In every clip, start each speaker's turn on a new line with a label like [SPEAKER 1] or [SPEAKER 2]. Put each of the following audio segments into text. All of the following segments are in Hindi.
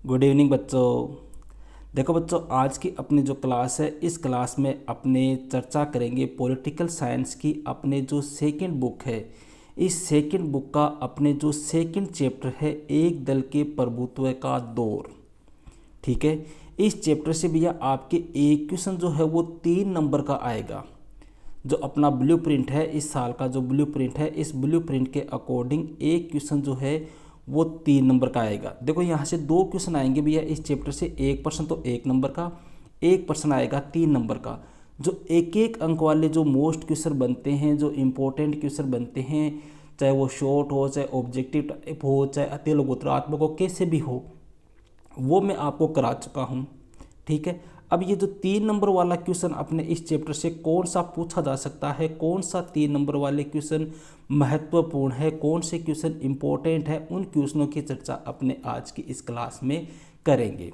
[SPEAKER 1] गुड इवनिंग बच्चों। देखो बच्चों, आज की अपनी जो क्लास है, इस क्लास में अपने चर्चा करेंगे पॉलिटिकल साइंस की अपने जो सेकंड बुक है। इस सेकंड बुक का अपने जो सेकंड चैप्टर है, एक दल के प्रभुत्व का दौर। ठीक है, इस चैप्टर से भैया आपके एक क्वेश्चन जो है वो 3 नंबर का आएगा। जो अपना ब्लूप्रिंट है, इस साल का जो ब्लूप्रिंट है, इस ब्लूप्रिंट के अकॉर्डिंग एक क्वेश्चन जो है वो 3 नंबर का आएगा। देखो यहाँ से 2 क्वेश्चन आएंगे भैया इस चैप्टर से, एक प्रश्न तो 1 नंबर का, एक प्रश्न आएगा 3 नंबर का। जो एक एक अंक वाले जो मोस्ट क्वेश्चन बनते हैं, जो इम्पोर्टेंट क्वेश्चन बनते हैं, चाहे वो शॉर्ट हो, चाहे ऑब्जेक्टिव टाइप हो, चाहे अति लघुतरात्मक हो, कैसे भी हो, वो मैं आपको करा चुका हूँ। ठीक है, अब ये जो 3 नंबर वाला क्वेश्चन अपने इस चैप्टर से कौन सा पूछा जा सकता है, कौन सा 3 नंबर वाले क्वेश्चन महत्वपूर्ण है, कौन से क्वेश्चन इंपॉर्टेंट है, उन क्वेश्चनों की चर्चा अपने आज की इस क्लास में करेंगे।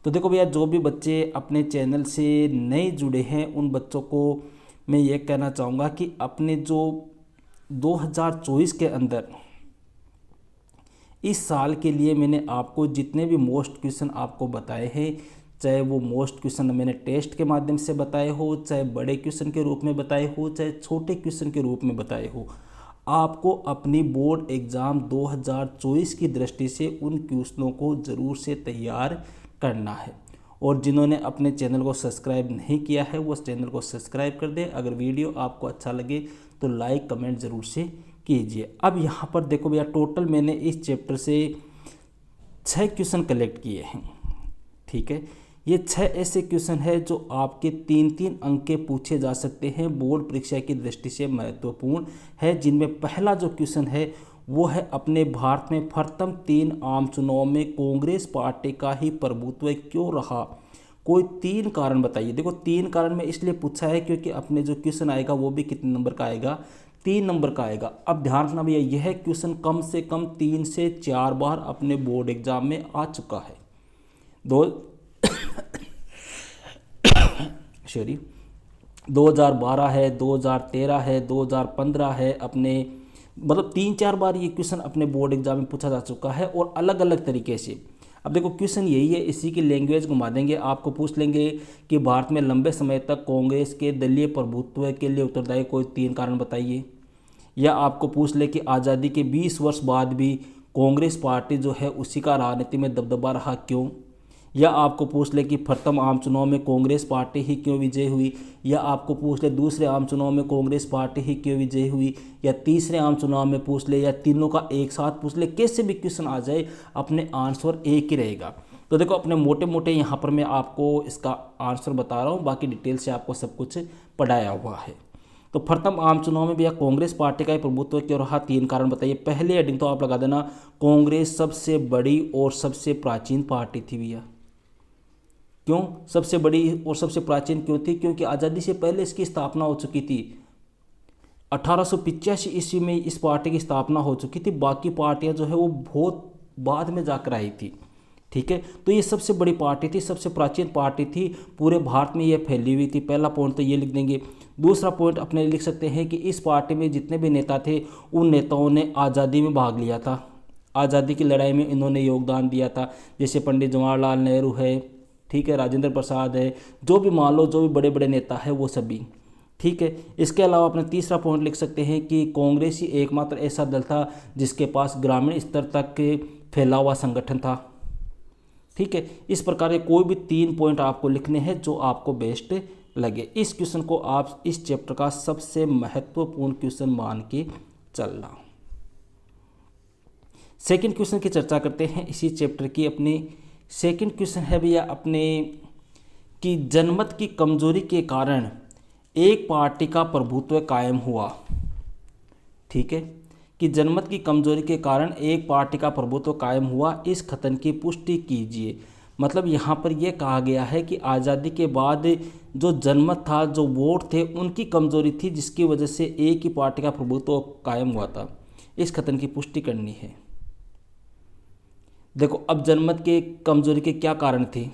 [SPEAKER 1] तो देखो भैया, जो भी बच्चे अपने चैनल से नए जुड़े हैं उन बच्चों को मैं ये कहना चाहूँगा कि अपने जो 2024 के अंदर इस साल के लिए मैंने आपको जितने भी मोस्ट क्वेश्चन आपको बताए हैं, चाहे वो मोस्ट क्वेश्चन मैंने टेस्ट के माध्यम से बताए हो, चाहे बड़े क्वेश्चन के रूप में बताए हो, चाहे छोटे क्वेश्चन के रूप में बताए हो, आपको अपनी बोर्ड एग्ज़ाम 2024 की दृष्टि से उन क्वेश्चनों को ज़रूर से तैयार करना है। और जिन्होंने अपने चैनल को सब्सक्राइब नहीं किया है वो चैनल को सब्सक्राइब कर दें। अगर वीडियो आपको अच्छा लगे तो लाइक कमेंट ज़रूर से कीजिए। अब यहाँ पर देखो भैया, टोटल मैंने इस चैप्टर से 6 क्वेश्चन कलेक्ट किए हैं। ठीक है, ये 6 ऐसे क्वेश्चन है जो आपके 3-3 अंक के पूछे जा सकते हैं, बोर्ड परीक्षा की दृष्टि से महत्वपूर्ण है। जिनमें पहला जो क्वेश्चन है वो है, अपने भारत में प्रथम 3 आम चुनाव में कांग्रेस पार्टी का ही प्रभुत्व क्यों रहा, कोई 3 कारण बताइए। देखो 3 कारण में इसलिए पूछा है क्योंकि अपने जो क्वेश्चन आएगा वो भी कितने नंबर का आएगा, 3 नंबर का आएगा। अब ध्यान रखना भैया, यह क्वेश्चन कम से कम 3 से 4 बार अपने बोर्ड एग्जाम में आ चुका है। दो सॉरी 2012 है, 2013 है, 2015 है, अपने मतलब 3-4 बार ये क्वेश्चन अपने बोर्ड एग्जाम में पूछा जा चुका है और अलग अलग तरीके से। अब देखो क्वेश्चन यही है, इसी की लैंग्वेज घुमा देंगे, आपको पूछ लेंगे कि भारत में लंबे समय तक कांग्रेस के दलीय प्रभुत्व के लिए उत्तरदायी कोई 3 कारण बताइए। या आपको पूछ ले कि आज़ादी के 20 वर्ष बाद भी कांग्रेस पार्टी जो है उसी का राजनीति में दबदबा रहा, क्यों। या आपको पूछ ले कि प्रथम आम चुनाव में कांग्रेस पार्टी ही क्यों विजय हुई। या आपको पूछ ले दूसरे आम चुनाव में कांग्रेस पार्टी ही क्यों विजय हुई। या तीसरे आम चुनाव में पूछ ले, या तीनों का एक साथ पूछ ले, कैसे भी क्वेश्चन आ जाए अपने आंसर एक ही रहेगा। तो देखो अपने मोटे मोटे यहाँ पर मैं आपको इसका आंसर बता रहा हूँ, बाकी डिटेल से आपको सब कुछ पढ़ाया हुआ है। तो प्रथम आम चुनाव में भैया कांग्रेस पार्टी का ही प्रभुत्व क्यों रहा, 3 कारण बताइए। पहले हेडिंग तो आप लगा देना, कांग्रेस सबसे बड़ी और सबसे प्राचीन पार्टी थी भैया। क्यों सबसे बड़ी और सबसे प्राचीन क्यों थी, क्योंकि आज़ादी से पहले इसकी स्थापना हो चुकी थी। 1885 ईस्वी में इस पार्टी की स्थापना हो चुकी थी, बाकी पार्टियां जो है वो बहुत बाद में जाकर आई थी। ठीक है, तो ये सबसे बड़ी पार्टी थी, सबसे प्राचीन पार्टी थी, पूरे भारत में ये फैली हुई थी। पहला पॉइंट तो ये लिख देंगे। दूसरा पॉइंट अपने लिख सकते हैं कि इस पार्टी में जितने भी नेता थे उन नेताओं ने आज़ादी में भाग लिया था, आज़ादी की लड़ाई में इन्होंने योगदान दिया था। जैसे पंडित जवाहरलाल नेहरू है, ठीक है, राजेंद्र प्रसाद है, जो भी मान लो जो भी बड़े बड़े नेता है वो सभी। ठीक है, इसके अलावा अपने तीसरा पॉइंट लिख सकते हैं कि कांग्रेस ही एकमात्र ऐसा दल था जिसके पास ग्रामीण स्तर तक फैला हुआ संगठन था। ठीक है, इस प्रकार के कोई भी 3 पॉइंट आपको लिखने हैं जो आपको बेस्ट लगे। इस क्वेश्चन को आप इस चैप्टर का सबसे महत्वपूर्ण क्वेश्चन मान के चलना। सेकंड क्वेश्चन की चर्चा करते हैं इसी चैप्टर की। अपनी सेकंड क्वेश्चन है भैया अपने कि जनमत की कमजोरी के कारण एक पार्टी का प्रभुत्व कायम हुआ। ठीक है, कि जनमत की कमजोरी के कारण एक पार्टी का प्रभुत्व कायम हुआ, इस कथन की पुष्टि कीजिए। मतलब यहाँ पर यह कहा गया है कि आज़ादी के बाद जो जनमत था, जो वोट थे, उनकी कमजोरी थी जिसकी वजह से एक ही पार्टी का प्रभुत्व कायम हुआ था। इस कथन की पुष्टि करनी है। देखो अब जनमत के कमजोरी के क्या कारण थे,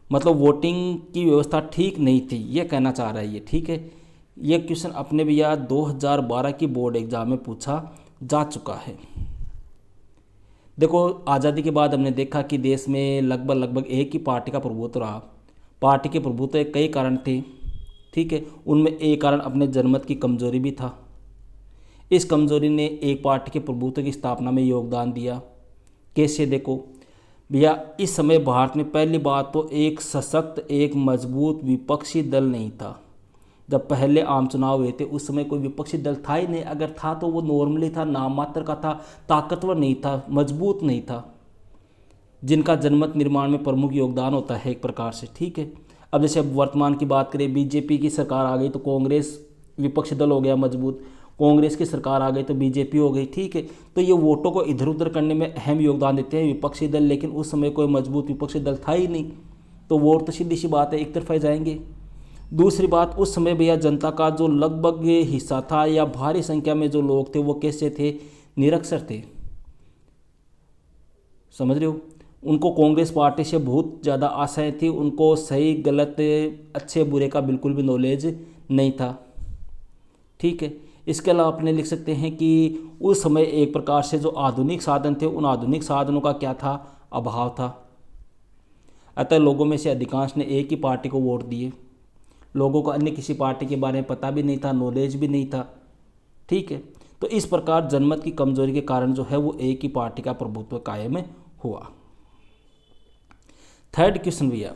[SPEAKER 1] मतलब वोटिंग की व्यवस्था ठीक नहीं थी, ये कहना चाह रहा है ये। ठीक है, ये क्वेश्चन अपने भैया 2012 की बोर्ड एग्जाम में पूछा जा चुका है। देखो, आज़ादी के बाद हमने देखा कि देश में लगभग एक ही पार्टी का प्रभुत्व रहा। पार्टी के प्रभुत्व के कई कारण थे, ठीक है। उनमें एक कारण अपने जनमत की कमजोरी भी था। इस कमजोरी ने एक पार्टी के प्रभुत्व की स्थापना में योगदान दिया। कैसे? देखो भैया, इस समय भारत में पहली बात तो एक सशक्त, एक मजबूत विपक्षी दल नहीं था। जब पहले आम चुनाव हुए थे उस समय कोई विपक्षी दल था ही नहीं, अगर था तो वो नॉर्मली था, नाम मात्र का था, ताकतवर नहीं था, मजबूत नहीं था, जिनका जनमत निर्माण में प्रमुख योगदान होता है एक प्रकार से, ठीक है। अब जैसे अब वर्तमान की बात करें, बीजेपी की सरकार आ गई तो कांग्रेस विपक्षी दल हो गया मजबूत, कांग्रेस की सरकार आ गई तो बीजेपी हो गई, ठीक है। तो ये वोटों को इधर उधर करने में अहम योगदान देते हैं विपक्षी दल, लेकिन उस समय कोई मजबूत विपक्षी दल था ही नहीं, तो वोट तो सीधी सी बात है एक तरफा जाएंगे। दूसरी बात, उस समय भैया जनता का जो लगभग हिस्सा था या भारी संख्या में जो लोग थे वो कैसे थे? निरक्षर थे, समझ रहे हो। उनको कांग्रेस पार्टी से बहुत ज़्यादा आशाएं थी, उनको सही गलत अच्छे बुरे का बिल्कुल भी नॉलेज नहीं था, ठीक है। इसके अलावा अपने लिख सकते हैं कि उस समय एक प्रकार से जो आधुनिक साधन थे उन आधुनिक साधनों का क्या था? अभाव था। अतः लोगों में से अधिकांश ने एक ही पार्टी को वोट दिए। लोगों को अन्य किसी पार्टी के बारे में पता भी नहीं था, नॉलेज भी नहीं था, ठीक है। तो इस प्रकार जनमत की कमजोरी के कारण जो है वो एक ही पार्टी का प्रभुत्व कायम हुआ। थर्ड क्वेश्चन भैया,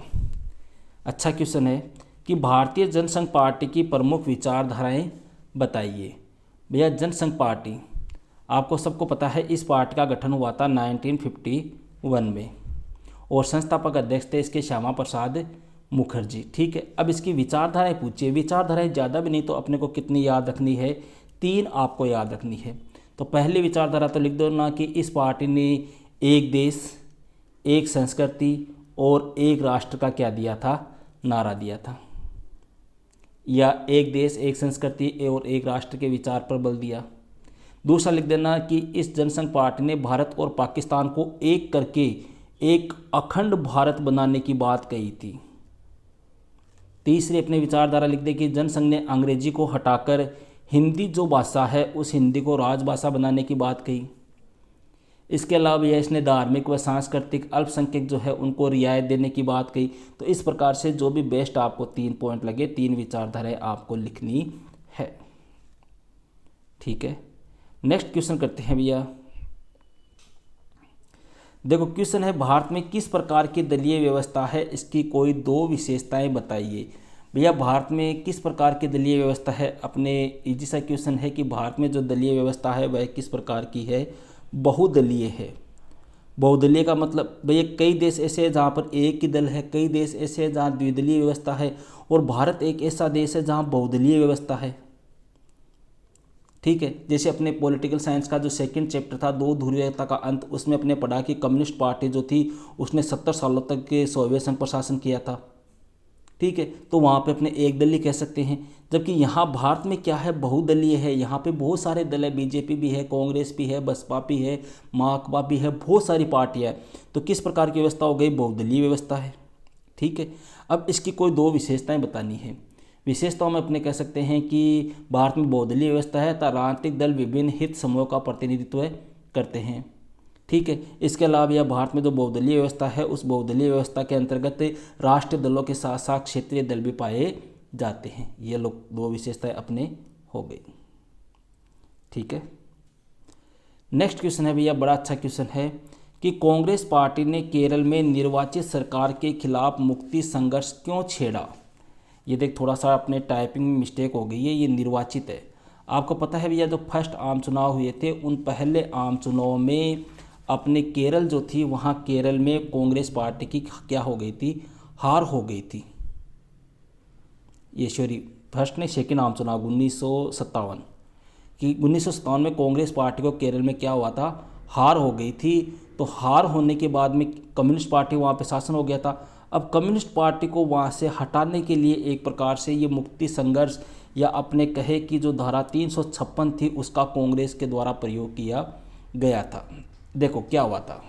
[SPEAKER 1] अच्छा क्वेश्चन है कि भारतीय जनसंघ पार्टी की प्रमुख विचारधाराएं बताइए। भैया, जनसंघ पार्टी आपको सबको पता है, इस पार्टी का गठन हुआ था 1951 में और संस्थापक अध्यक्ष थे इसके श्यामा प्रसाद मुखर्जी, ठीक है। अब इसकी विचारधाराएं पूछिए। विचारधाराएं ज़्यादा भी नहीं तो अपने को कितनी याद रखनी है? 3 आपको याद रखनी है। तो पहली विचारधारा तो लिख दो ना कि इस पार्टी ने एक देश, एक संस्कृति और एक राष्ट्र का क्या दिया था? नारा दिया था, या एक देश, एक संस्कृति और एक राष्ट्र के विचार पर बल दिया। दूसरा लिख देना कि इस जनसंघ पार्टी ने भारत और पाकिस्तान को एक करके एक अखंड भारत बनाने की बात कही थी। तीसरी अपनी विचारधारा लिख दे कि जनसंघ ने अंग्रेजी को हटाकर हिंदी जो भाषा है उस हिंदी को राजभाषा बनाने की बात कही। इसके अलावा यह इसने धार्मिक व सांस्कृतिक अल्पसंख्यक जो है उनको रियायत देने की बात कही। तो इस प्रकार से जो भी बेस्ट आपको 3 पॉइंट लगे, 3 विचारधाराएं आपको लिखनी है, ठीक है। नेक्स्ट क्वेश्चन करते हैं भैया। देखो क्वेश्चन है, भारत में किस प्रकार की दलीय व्यवस्था है, इसकी कोई 2 विशेषताएं बताइए। भैया, भारत में किस प्रकार की दलीय व्यवस्था है? अपने इजी सा क्वेश्चन है कि भारत में जो दलीय व्यवस्था है वह किस प्रकार की है? बहुदलीय है। बहुदलीय का मतलब भैया कई देश ऐसे हैं जहाँ पर एक ही दल है, कई देश ऐसे हैं जहाँ द्विदलीय व्यवस्था है, और भारत एक ऐसा देश है जहाँ बहुदलीय व्यवस्था है, ठीक है। जैसे अपने पॉलिटिकल साइंस का जो सेकंड चैप्टर था, 2 ध्रुवीयता का अंत, उसमें अपने पढ़ा कि कम्युनिस्ट पार्टी जो थी उसने 70 सालों तक के सोवियत संघ पर शासन किया था, ठीक है। तो वहाँ पे अपने एक दलीय कह सकते हैं। जबकि यहाँ भारत में क्या है? बहुदलीय है। यहाँ पे बहुत सारे दल है, बीजेपी भी है, कांग्रेस भी है, बसपा भी है, माकपा भी है, बहुत सारी पार्टियाँ हैं। तो किस प्रकार की व्यवस्था हो गई? बहुदलीय व्यवस्था है, ठीक है। अब इसकी कोई 2 विशेषताएं बतानी है। विशेषताओं में अपने कह सकते हैं कि भारत में बहुदलीय व्यवस्था है तो राजनीतिक दल विभिन्न हित समूहों का प्रतिनिधित्व करते हैं, ठीक है। इसके अलावा यह भारत में जो बहुदलीय व्यवस्था है उस बहुदलीय व्यवस्था के अंतर्गत राष्ट्रीय दलों के साथ साथ क्षेत्रीय दल भी पाए जाते हैं। ये लोग 2 विशेषताएं अपने हो गई, ठीक है। नेक्स्ट क्वेश्चन है भैया, बड़ा अच्छा क्वेश्चन है कि कांग्रेस पार्टी ने केरल में निर्वाचित सरकार के खिलाफ मुक्ति संघर्ष क्यों छेड़ा? ये देख, थोड़ा सा अपने टाइपिंग में मिस्टेक हो गई है, ये निर्वाचित है। आपको पता है भैया जो फर्स्ट आम चुनाव हुए थे उन पहले आम चुनाव में अपने केरल जो थी वहाँ केरल में कांग्रेस पार्टी की क्या हो गई थी? हार हो गई थी। ये सॉरी, फर्स्ट नहीं, सेकेंड आम चुनाव 1957 कि 1957 में कांग्रेस पार्टी को केरल में क्या हुआ था? हार हो गई थी। तो हार होने के बाद में कम्युनिस्ट पार्टी वहाँ पे शासन हो गया था। अब कम्युनिस्ट पार्टी को वहाँ से हटाने के लिए एक प्रकार से ये मुक्ति संघर्ष या अपने कहे कि जो धारा 356 थी उसका कांग्रेस के द्वारा प्रयोग किया गया था। देखो क्या हुआ था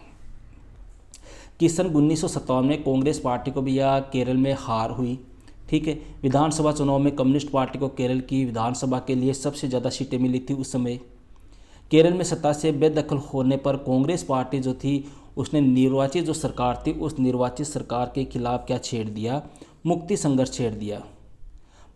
[SPEAKER 1] कि सन 1957 में कांग्रेस पार्टी को भी यह केरल में हार हुई, ठीक है। विधानसभा चुनाव में कम्युनिस्ट पार्टी को केरल की विधानसभा के लिए सबसे ज़्यादा सीटें मिली थी उस समय। केरल में सत्ता से बेदखल होने पर कांग्रेस पार्टी जो थी उसने निर्वाचित जो सरकार थी उस निर्वाचित सरकार के खिलाफ क्या छेड़ दिया, मुक्ति संघर्ष छेड़ दिया।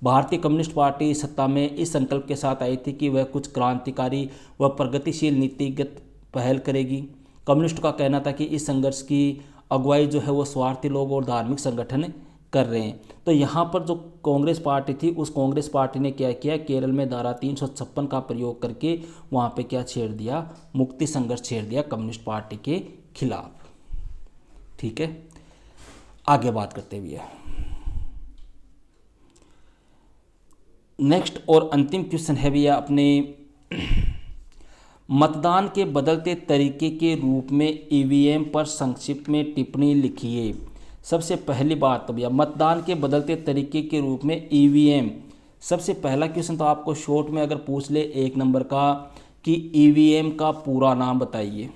[SPEAKER 1] भारतीय कम्युनिस्ट पार्टी सत्ता में इस संकल्प के साथ आई थी कि वह कुछ क्रांतिकारी व प्रगतिशील नीतिगत पहल करेगी। कम्युनिस्ट का कहना था कि इस संघर्ष की अगुवाई जो है वो स्वार्थी लोग और धार्मिक संगठन कर रहे हैं। तो यहाँ पर जो कांग्रेस पार्टी थी उस कांग्रेस पार्टी ने क्या किया, केरल में धारा 356 का प्रयोग करके वहाँ पे क्या छेड़ दिया, मुक्ति संघर्ष छेड़ दिया कम्युनिस्ट पार्टी के खिलाफ। ठीक है, आगे बात करते हुए नेक्स्ट और अंतिम क्वेश्चन है भैया अपने मतदान के बदलते तरीके के रूप में ईवीएम पर संक्षिप्त में टिप्पणी लिखिए। सबसे पहली बात तो भैया मतदान के बदलते तरीके के रूप में ईवीएम, सबसे पहला क्वेश्चन तो आपको शॉर्ट में अगर पूछ ले 1 नंबर का कि ईवीएम का पूरा नाम बताइए,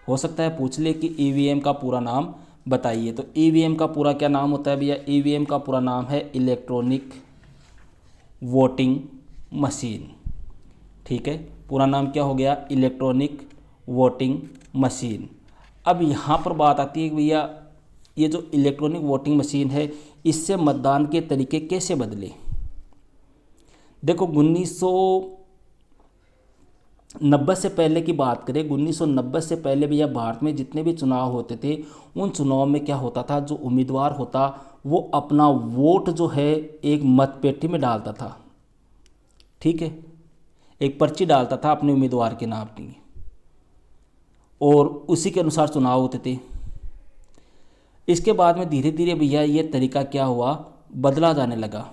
[SPEAKER 1] हो सकता है पूछ ले कि ईवीएम का पूरा नाम बताइए। तो ईवीएम का पूरा क्या नाम होता है भैया, ईवीएम का पूरा नाम है इलेक्ट्रॉनिक वोटिंग मशीन। ठीक है, पूरा नाम क्या हो गया, इलेक्ट्रॉनिक वोटिंग मशीन। अब यहाँ पर बात आती है भैया ये जो इलेक्ट्रॉनिक वोटिंग मशीन है इससे मतदान के तरीके कैसे बदले। देखो 1990 से पहले की बात करें, 1990 से पहले भैया भारत में जितने भी चुनाव होते थे उन चुनाव में क्या होता था, जो उम्मीदवार होता वो अपना वोट जो है एक मतपेटी में डालता था। ठीक है, एक पर्ची डालता था अपने उम्मीदवार के नाम की और उसी के अनुसार चुनाव होते थे। इसके बाद में धीरे धीरे भैया ये तरीका क्या हुआ, बदला जाने लगा।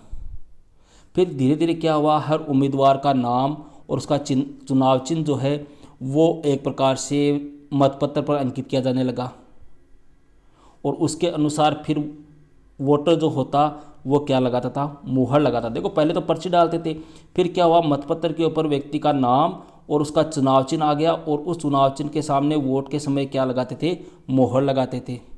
[SPEAKER 1] फिर धीरे धीरे क्या हुआ, हर उम्मीदवार का नाम और उसका चुनाव चिन्ह जो है वो एक प्रकार से मतपत्र पर अंकित किया जाने लगा और उसके अनुसार फिर वोटर जो होता वो क्या लगाता था, मुहर लगाता। देखो पहले तो पर्ची डालते थे, फिर क्या हुआ, मतपत्र के ऊपर व्यक्ति का नाम और उसका चुनाव चिन्ह आ गया और उस चुनाव चिन्ह के सामने वोट के समय क्या लगाते थे, मुहर लगाते थे।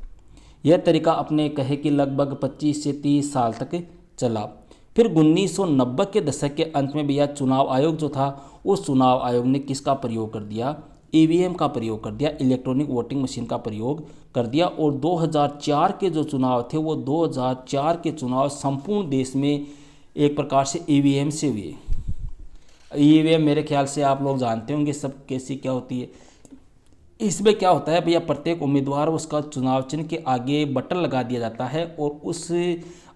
[SPEAKER 1] यह तरीका अपने कहे कि लगभग 25 से 30 साल तक चला। फिर 1990 के दशक के अंत में भैया चुनाव आयोग जो था उस चुनाव आयोग ने किसका प्रयोग कर दिया, ईवीएम का प्रयोग कर दिया, इलेक्ट्रॉनिक वोटिंग मशीन का प्रयोग कर दिया। और 2004 के जो चुनाव थे वो 2004 के चुनाव संपूर्ण देश में एक प्रकार से ईवीएम से हुए। ईवीएम मेरे ख्याल से आप लोग जानते होंगे सब कैसी क्या होती है। इसमें क्या होता है भैया, प्रत्येक उम्मीदवार उसका चुनाव चिन्ह के आगे बटन लगा दिया जाता है और उस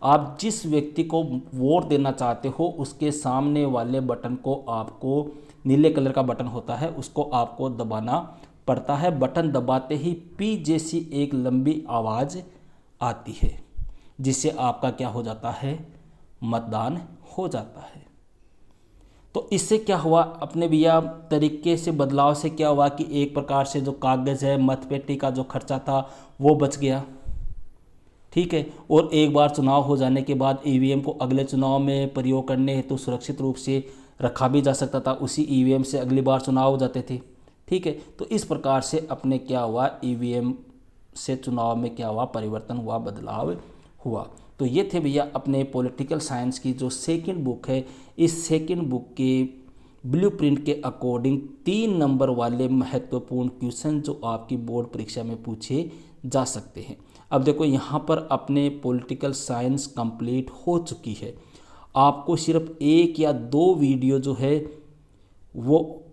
[SPEAKER 1] आप जिस व्यक्ति को वोट देना चाहते हो उसके सामने वाले बटन को आपको, नीले कलर का बटन होता है, उसको आपको दबाना पड़ता है। बटन दबाते ही पी जैसी एक लंबी आवाज़ आती है जिससे आपका क्या हो जाता है, मतदान हो जाता है। तो इससे क्या हुआ, अपने भैया तरीके से बदलाव से क्या हुआ कि एक प्रकार से जो कागज़ है मतपेटी का जो खर्चा था वो बच गया। ठीक है, और एक बार चुनाव हो जाने के बाद ईवीएम को अगले चुनाव में प्रयोग करने हेतु सुरक्षित रूप से रखा भी जा सकता था, उसी ईवीएम से अगली बार चुनाव हो जाते थे। ठीक है, तो इस प्रकार से अपने क्या हुआ, ईवीएम से चुनाव में क्या हुआ, परिवर्तन हुआ, बदलाव हुआ। तो ये थे भैया अपने पॉलिटिकल साइंस की जो सेकंड बुक है। इस सेकंड बुक के ब्लूप्रिंट के अकॉर्डिंग 3 नंबर वाले महत्वपूर्ण क्वेश्चन जो आपकी बोर्ड परीक्षा में पूछे जा सकते हैं। अब देखो यहाँ पर अपने पॉलिटिकल साइंस कंप्लीट हो चुकी है। आपको सिर्फ 1 या 2 वीडियो जो है वो